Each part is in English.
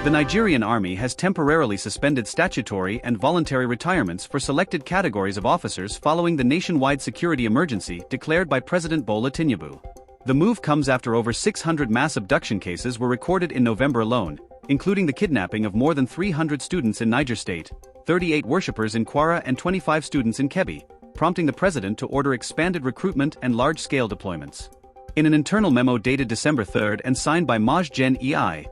The Nigerian army has temporarily suspended statutory and voluntary retirements for selected categories of officers following the nationwide security emergency declared by President Bola Tinubu. The move comes after over 600 mass abduction cases were recorded in November alone, including the kidnapping of more than 300 students in Niger State, 38 worshippers in Kwara and 25 students in Kebbi, prompting the president to order expanded recruitment and large-scale deployments. In an internal memo dated December 3 and signed by Maj Gen E.I.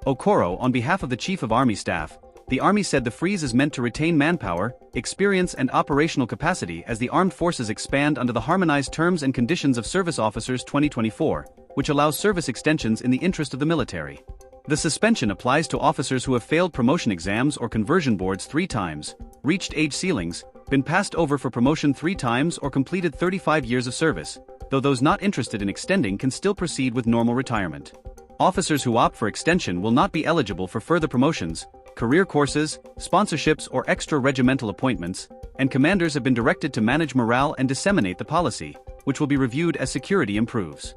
Okoro on behalf of the Chief of Army Staff, the Army said the freeze is meant to retain manpower, experience and operational capacity as the armed forces expand under the Harmonized Terms and Conditions of Service Officers 2024, which allows service extensions in the interest of the military. The suspension applies to officers who have failed promotion exams or conversion boards 3 times, reached age ceilings, been passed over for promotion 3 times or completed 35 years of service, though those not interested in extending can still proceed with normal retirement. Officers who opt for extension will not be eligible for further promotions, career courses, sponsorships or extra regimental appointments, and commanders have been directed to manage morale and disseminate the policy, which will be reviewed as security improves.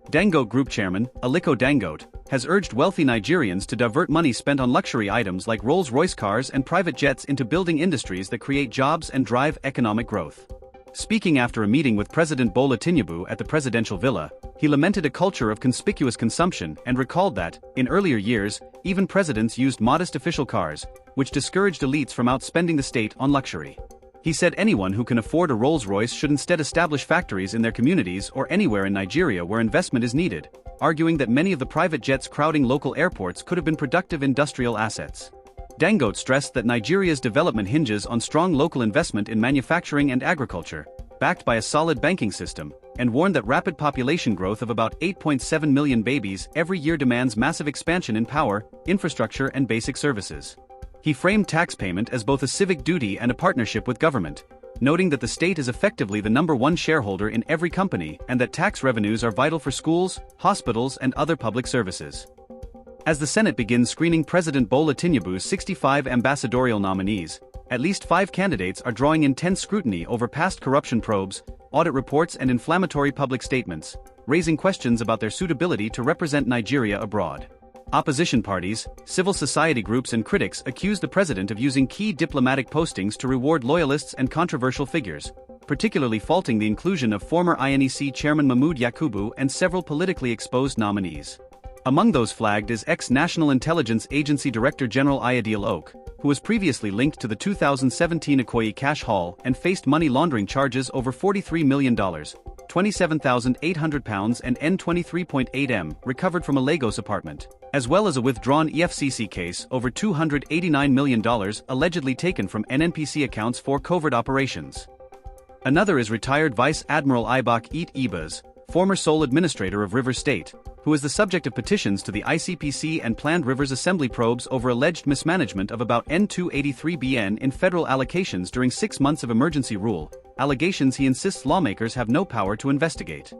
Dangote Group Chairman, Aliko Dangote, has urged wealthy Nigerians to divert money spent on luxury items like Rolls-Royce cars and private jets into building industries that create jobs and drive economic growth. Speaking after a meeting with President Bola Tinubu at the presidential villa, he lamented a culture of conspicuous consumption and recalled that, in earlier years, even presidents used modest official cars, which discouraged elites from outspending the state on luxury. He said anyone who can afford a Rolls-Royce should instead establish factories in their communities or anywhere in Nigeria where investment is needed, arguing that many of the private jets crowding local airports could have been productive industrial assets. Dangote stressed that Nigeria's development hinges on strong local investment in manufacturing and agriculture, backed by a solid banking system, and warned that rapid population growth of about 8.7 million babies every year demands massive expansion in power, infrastructure and basic services. He framed tax payment as both a civic duty and a partnership with government, noting that the state is effectively the #1 shareholder in every company and that tax revenues are vital for schools, hospitals and other public services. As the Senate begins screening President Bola Tinubu's 65 ambassadorial nominees, at least 5 candidates are drawing intense scrutiny over past corruption probes, audit reports and inflammatory public statements, raising questions about their suitability to represent Nigeria abroad. Opposition parties, civil society groups and critics accuse the president of using key diplomatic postings to reward loyalists and controversial figures, particularly faulting the inclusion of former INEC chairman Mahmood Yakubu and several politically exposed nominees. Among those flagged is ex-National Intelligence Agency Director General Ayodele Oke, who was previously linked to the 2017 Ikoyi cash haul and faced money laundering charges over $43 million, £27,800 and N23.8M recovered from a Lagos apartment, as well as a withdrawn EFCC case over $289 million allegedly taken from NNPC accounts for covert operations. Another is retired Vice Admiral Ibak Ibas, former sole administrator of Rivers State, who is the subject of petitions to the ICPC and Planned Rivers Assembly probes over alleged mismanagement of about N283BN in federal allocations during 6 months of emergency rule, allegations he insists lawmakers have no power to investigate.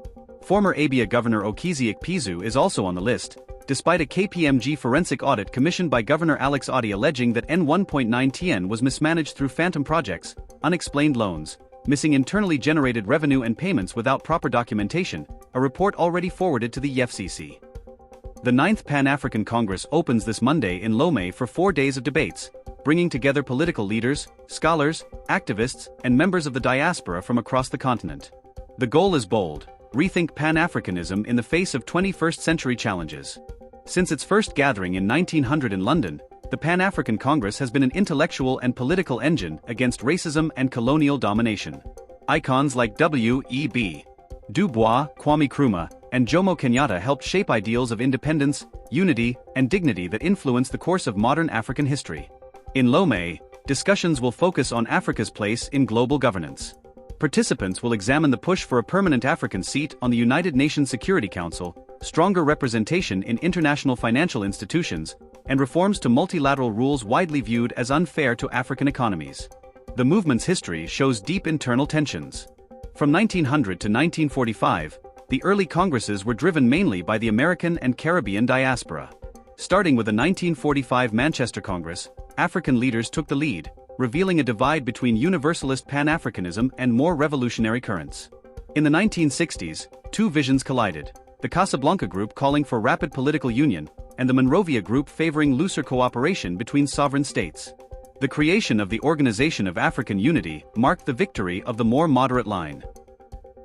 Former Abia Governor Okezie Ikpeazu is also on the list, despite a KPMG forensic audit commissioned by Governor Alex Otti alleging that N1.9TN was mismanaged through phantom projects, unexplained loans, missing internally generated revenue and payments without proper documentation, a report already forwarded to the EFCC. The 9th Pan-African Congress opens this Monday in Lomé for 4 days of debates, bringing together political leaders, scholars, activists, and members of the diaspora from across the continent. The goal is bold: rethink Pan-Africanism in the face of 21st-century challenges. Since its first gathering in 1900 in London, the Pan-African Congress has been an intellectual and political engine against racism and colonial domination. Icons like W.E.B. Du Bois, Kwame Nkrumah, and Jomo Kenyatta helped shape ideals of independence, unity, and dignity that influenced the course of modern African history. In Lomé, discussions will focus on Africa's place in global governance. Participants will examine the push for a permanent African seat on the United Nations Security Council, stronger representation in international financial institutions, and reforms to multilateral rules widely viewed as unfair to African economies. The movement's history shows deep internal tensions. From 1900 to 1945, the early congresses were driven mainly by the American and Caribbean diaspora. Starting with the 1945 Manchester Congress, African leaders took the lead, revealing a divide between universalist Pan-Africanism and more revolutionary currents. In the 1960s, 2 visions collided: the Casablanca Group calling for rapid political union, and the Monrovia Group favoring looser cooperation between sovereign states. The creation of the Organization of African Unity marked the victory of the more moderate line.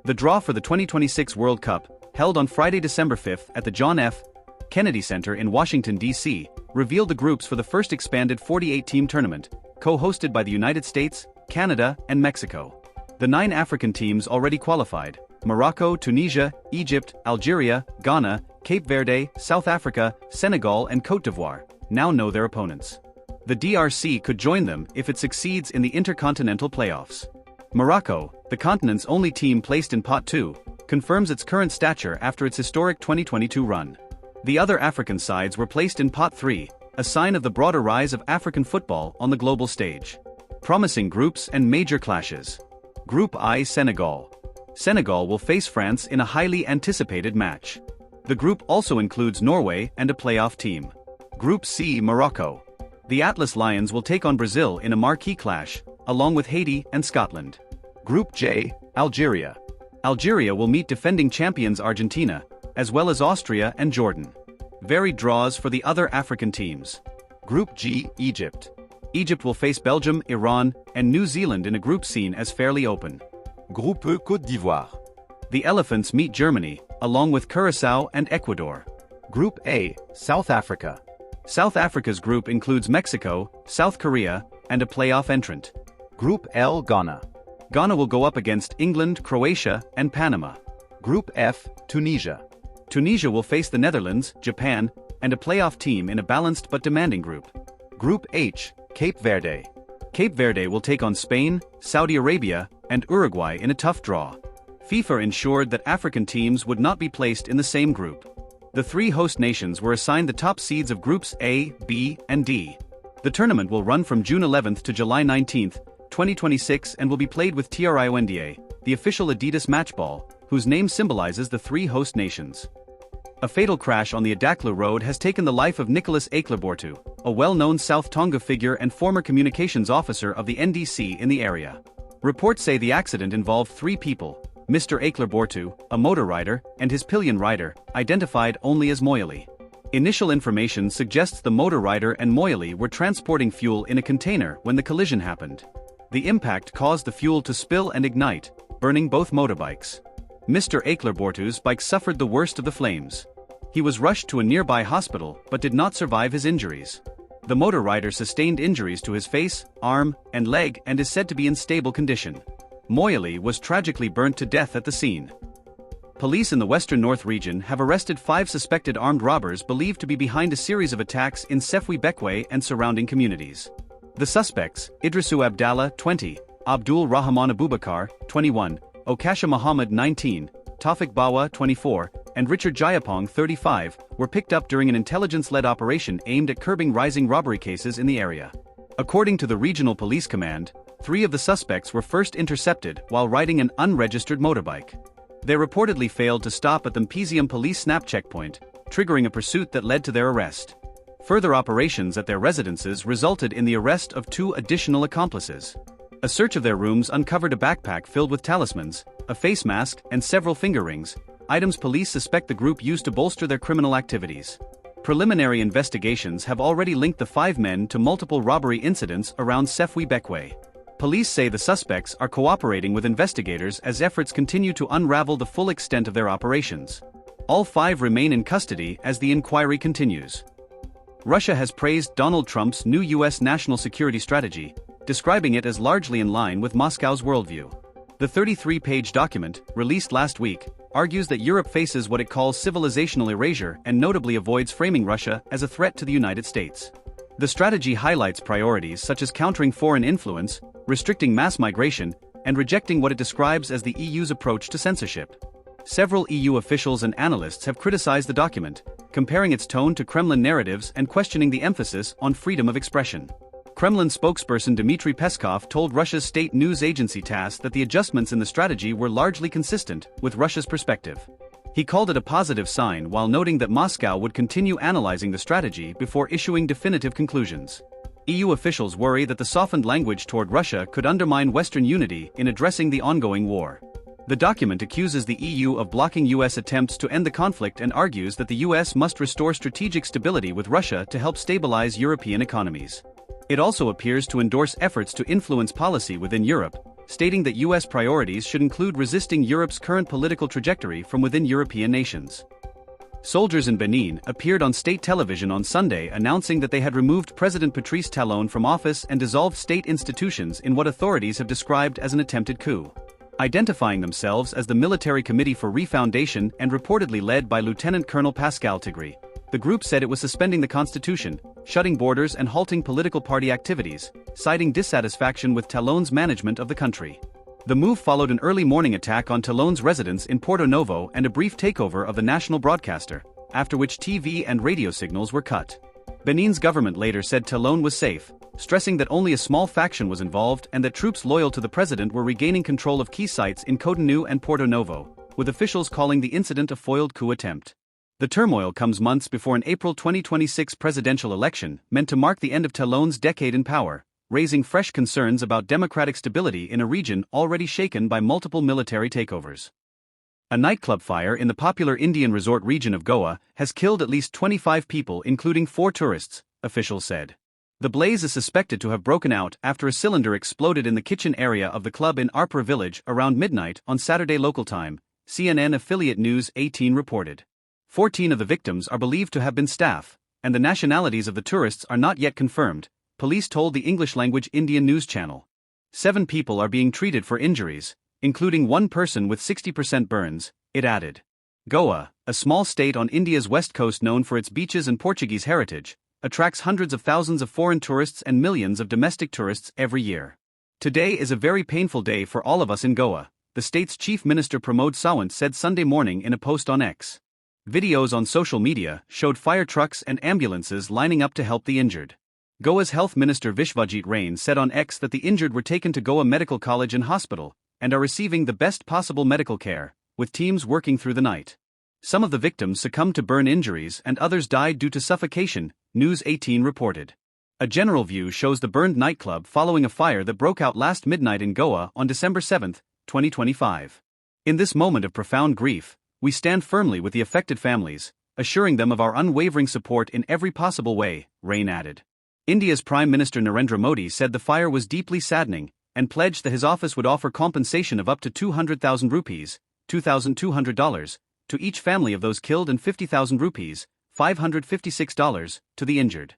The draw for the 2026 World Cup, held on Friday, December 5 at the John F. Kennedy Center in Washington, D.C., revealed the groups for the first expanded 48-team tournament, co-hosted by the United States, Canada, and Mexico. The 9 African teams already qualified: Morocco, Tunisia, Egypt, Algeria, Ghana, Cape Verde, South Africa, Senegal, and Côte d'Ivoire now know their opponents. The DRC could join them if it succeeds in the intercontinental playoffs. Morocco, the continent's only team placed in Pot 2, confirms its current stature after its historic 2022 run. The other African sides were placed in Pot 3, a sign of the broader rise of African football on the global stage. Promising groups and major clashes. Group I: Senegal. Senegal will face France in a highly anticipated match. The group also includes Norway and a playoff team. Group C: Morocco. The Atlas Lions will take on Brazil in a marquee clash, along with Haiti and Scotland. Group J: Algeria. Algeria will meet defending champions Argentina, as well as Austria and Jordan. Varied draws for the other African teams. Group G: Egypt. Egypt will face Belgium, Iran, and New Zealand in a group seen as fairly open. Groupe E: Côte d'Ivoire. The Elephants meet Germany, along with Curaçao and Ecuador. Group A: South Africa. South Africa's group includes Mexico, South Korea, and a playoff entrant. Group L: Ghana. Ghana will go up against England, Croatia, and Panama. Group F: Tunisia. Tunisia will face the Netherlands, Japan, and a playoff team in a balanced but demanding group. Group H: Cape Verde. Cape Verde will take on Spain, Saudi Arabia, and Uruguay in a tough draw. FIFA ensured that African teams would not be placed in the same group. The 3 host nations were assigned the top seeds of Groups A, B, and D. The tournament will run from June 11 to July 19, 2026 and will be played with Trionda, the official Adidas match ball, whose name symbolizes the 3 host nations. A fatal crash on the Adaklu Road has taken the life of Nicholas Eklerbortu, a well-known South Tonga figure and former communications officer of the NDC in the area. Reports say the accident involved 3 people: Mr. Eklerbortu, a motor rider, and his pillion rider, identified only as Moyali. Initial information suggests the motor rider and Moyali were transporting fuel in a container when the collision happened. The impact caused the fuel to spill and ignite, burning both motorbikes. Mr. Eklerbortu's bike suffered the worst of the flames. He was rushed to a nearby hospital but did not survive his injuries. The motor rider sustained injuries to his face, arm, and leg and is said to be in stable condition. Moyali was tragically burnt to death at the scene. Police in the Western North region have arrested 5 suspected armed robbers believed to be behind a series of attacks in Sefwi Bekwe and surrounding communities. The suspects, Idrisu Abdallah, 20, Abdul Rahman Abubakar, 21, Okasha Muhammad, 19, Tawfik Bawa, 24, and Richard Jayapong, 35, were picked up during an intelligence-led operation aimed at curbing rising robbery cases in the area. According to the Regional Police Command, 3 of the suspects were first intercepted while riding an unregistered motorbike. They reportedly failed to stop at the Mpezium police snap checkpoint, triggering a pursuit that led to their arrest. Further operations at their residences resulted in the arrest of 2 additional accomplices. A search of their rooms uncovered a backpack filled with talismans, a face mask, and several finger rings, items police suspect the group used to bolster their criminal activities. Preliminary investigations have already linked the 5 men to multiple robbery incidents around Sefwi Bekwe. Police say the suspects are cooperating with investigators as efforts continue to unravel the full extent of their operations. All 5 remain in custody as the inquiry continues. Russia has praised Donald Trump's new U.S. national security strategy, describing it as largely in line with Moscow's worldview. The 33-page document, released last week, argues that Europe faces what it calls civilizational erasure and notably avoids framing Russia as a threat to the United States. The strategy highlights priorities such as countering foreign influence, restricting mass migration, and rejecting what it describes as the EU's approach to censorship. Several EU officials and analysts have criticized the document, comparing its tone to Kremlin narratives and questioning the emphasis on freedom of expression. Kremlin spokesperson Dmitry Peskov told Russia's state news agency TASS that the adjustments in the strategy were largely consistent with Russia's perspective. He called it a positive sign while noting that Moscow would continue analyzing the strategy before issuing definitive conclusions. EU officials worry that the softened language toward Russia could undermine Western unity in addressing the ongoing war. The document accuses the EU of blocking US attempts to end the conflict and argues that the US must restore strategic stability with Russia to help stabilize European economies. It also appears to endorse efforts to influence policy within Europe, stating that US priorities should include resisting Europe's current political trajectory from within European nations. Soldiers in Benin appeared on state television on Sunday announcing that they had removed President Patrice Talon from office and dissolved state institutions in what authorities have described as an attempted coup. Identifying themselves as the Military Committee for Refoundation and reportedly led by Lieutenant Colonel Pascal Tigri, the group said it was suspending the constitution, shutting borders and halting political party activities, citing dissatisfaction with Talon's management of the country. The move followed an early morning attack on Talon's residence in Porto Novo and a brief takeover of the national broadcaster, after which TV and radio signals were cut. Benin's government later said Talon was safe, stressing that only a small faction was involved and that troops loyal to the president were regaining control of key sites in Cotonou and Porto Novo, with officials calling the incident a foiled coup attempt. The turmoil comes months before an April 2026 presidential election meant to mark the end of Talon's decade in power, raising fresh concerns about democratic stability in a region already shaken by multiple military takeovers. A nightclub fire in the popular Indian resort region of Goa has killed at least 25 people, including 4 tourists, officials said. The blaze is suspected to have broken out after a cylinder exploded in the kitchen area of the club in Arpur village around midnight on Saturday local time, CNN affiliate News 18 reported. 14 of the victims are believed to have been staff, and the nationalities of the tourists are not yet confirmed, police told the English-language Indian news channel. 7 people are being treated for injuries, including 1 person with 60% burns, it added. Goa, a small state on India's west coast known for its beaches and Portuguese heritage, attracts hundreds of thousands of foreign tourists and millions of domestic tourists every year. Today is a very painful day for all of us in Goa, the state's chief minister Pramod Sawant said Sunday morning in a post on X. Videos on social media showed fire trucks and ambulances lining up to help the injured. Goa's health minister Vishwajit Rain said on X that the injured were taken to Goa Medical College and Hospital, and are receiving the best possible medical care, with teams working through the night. Some of the victims succumbed to burn injuries and others died due to suffocation, News 18 reported. A general view shows the burned nightclub following a fire that broke out last midnight in Goa on December 7, 2025. In this moment of profound grief, we stand firmly with the affected families, assuring them of our unwavering support in every possible way, Rain added. India's Prime Minister Narendra Modi said the fire was deeply saddening, and pledged that his office would offer compensation of up to 200,000 rupees, $2,200, to each family of those killed and 50,000 rupees, $556, to the injured.